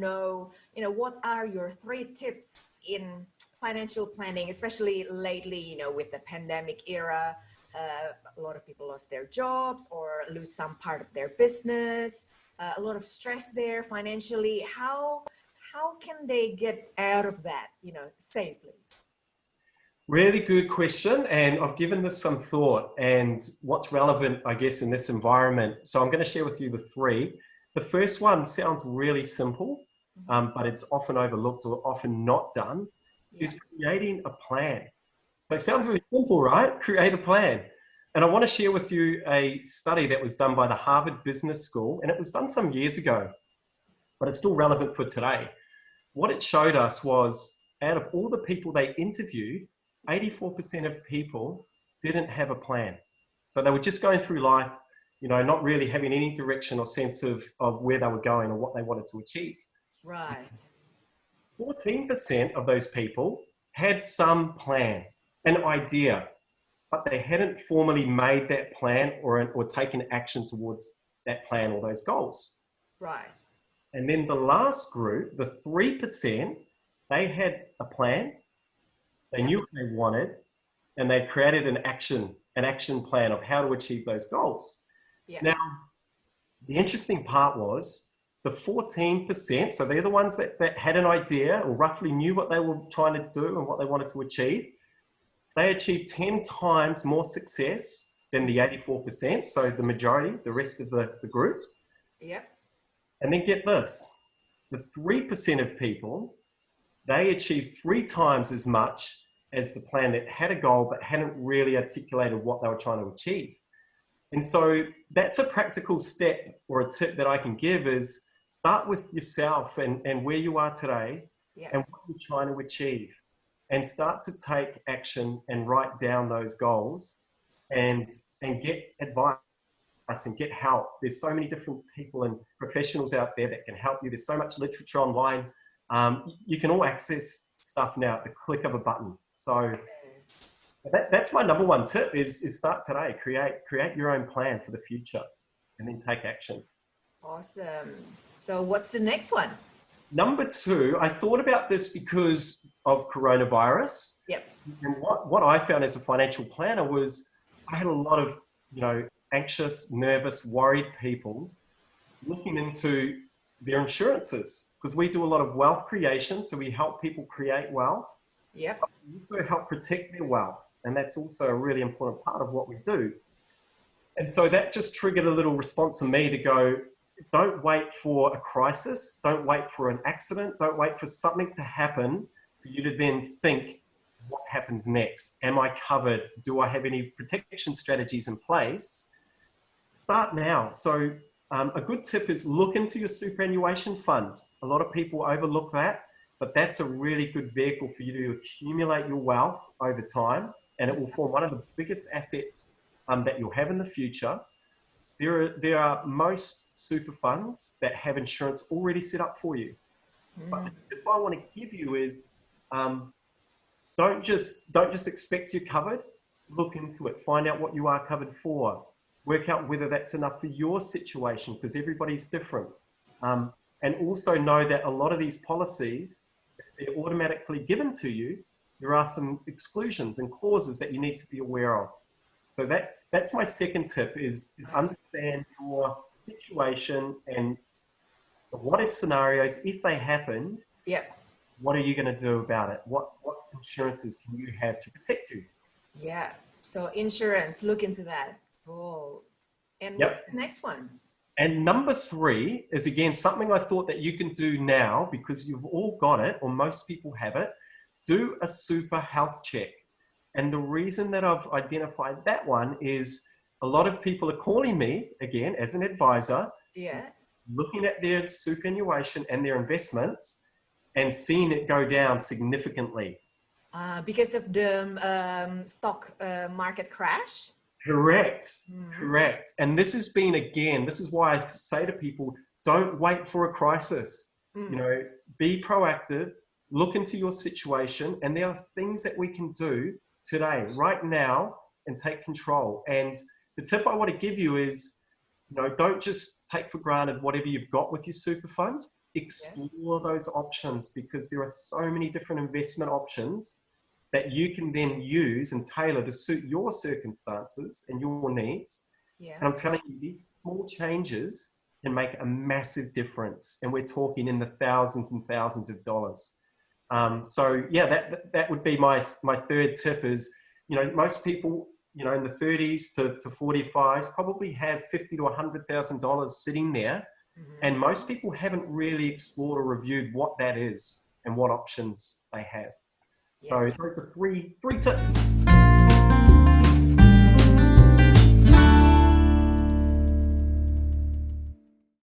know, what are your 3 tips in financial planning, especially lately, with the pandemic era. A lot of people lost their jobs or lose some part of their business. A lot of stress there financially. How can they get out of that, safely? Really good question. And I've given this some thought and what's relevant, I guess, in this environment. So I'm going to share with you the 3. The first one sounds really simple, but it's often overlooked or often not done, is creating a plan. So it sounds really simple, right? Create a plan. And I want to share with you a study that was done by the Harvard Business School, and it was done some years ago, but it's still relevant for today. What it showed us was, out of all the people they interviewed, 84% of people didn't have a plan. So they were just going through life, not really having any direction or sense of where they were going or what they wanted to achieve. Right. 14% of those people had some plan, an idea, but they hadn't formally made that plan or taken action towards that plan or those goals. Right. And then the last group, the 3%, they had a plan, they knew what they wanted, and they created an action plan of how to achieve those goals. Yeah. Now, the interesting part was the 14%, so they're the ones that had an idea or roughly knew what they were trying to do and what they wanted to achieve. They achieved 10 times more success than the 84%, so the majority, the rest of the group. Yep. And then get this, the 3% of people, they achieved 3 times as much as the plan that had a goal but hadn't really articulated what they were trying to achieve. And so that's a practical step or a tip that I can give is start with yourself and where you are today and what you're trying to achieve. And start to take action and write down those goals and get advice and get help. There's so many different people and professionals out there that can help you. There's so much literature online. You can all access stuff now at the click of a button. So that's my number 1 tip is start today. Create your own plan for the future and then take action. Awesome. So what's the next one? Number 2, I thought about this because of coronavirus. Yep. And what I found as a financial planner was I had a lot of, anxious, nervous, worried people looking into their insurances because we do a lot of wealth creation. So we help people create wealth. Yep. We also help protect their wealth. And that's also a really important part of what we do. And so that just triggered a little response in me to go, don't wait for a crisis. Don't wait for an accident. Don't wait for something to happen for you to then think, what happens next? Am I covered? Do I have any protection strategies in place? Start now. So a good tip is look into your superannuation fund. A lot of people overlook that, but that's a really good vehicle for you to accumulate your wealth over time, and it will form one of the biggest assets that you'll have in the future. There are most super funds that have insurance already set up for you. But the tip I want to give you is don't just expect you're covered. Look into it. Find out what you are covered for. Work out whether that's enough for your situation because everybody's different. And also know that a lot of these policies, if they're automatically given to you, there are some exclusions and clauses that you need to be aware of. So that's my second tip is understand your situation and the what if scenarios, if they happen, what are you going to do about it? What insurances can you have to protect you? Yeah. So insurance, look into that. Oh. And what's the next one? And number 3 is, again, something I thought that you can do now because you've all got it, or most people have it. Do a super health check. And the reason that I've identified that one is a lot of people are calling me, again, as an advisor, looking at their superannuation and their investments and seeing it go down significantly. Because of the stock market crash? Correct. And this has been, again, this is why I say to people, don't wait for a crisis. Be proactive, look into your situation, and there are things that we can do today, right now, and take control. And the tip I want to give you is, don't just take for granted whatever you've got with your super fund. explore those options, because there are so many different investment options that you can then use and tailor to suit your circumstances and your needs. Yeah. And I'm telling you, these small changes can make a massive difference. And we're talking in the thousands and thousands of dollars. So yeah, that would be my third tip is, most people, in the 30s to 45s probably have $50,000 to $100,000 sitting there. And most people haven't really explored or reviewed what that is and what options they have. Yeah. So those are three tips.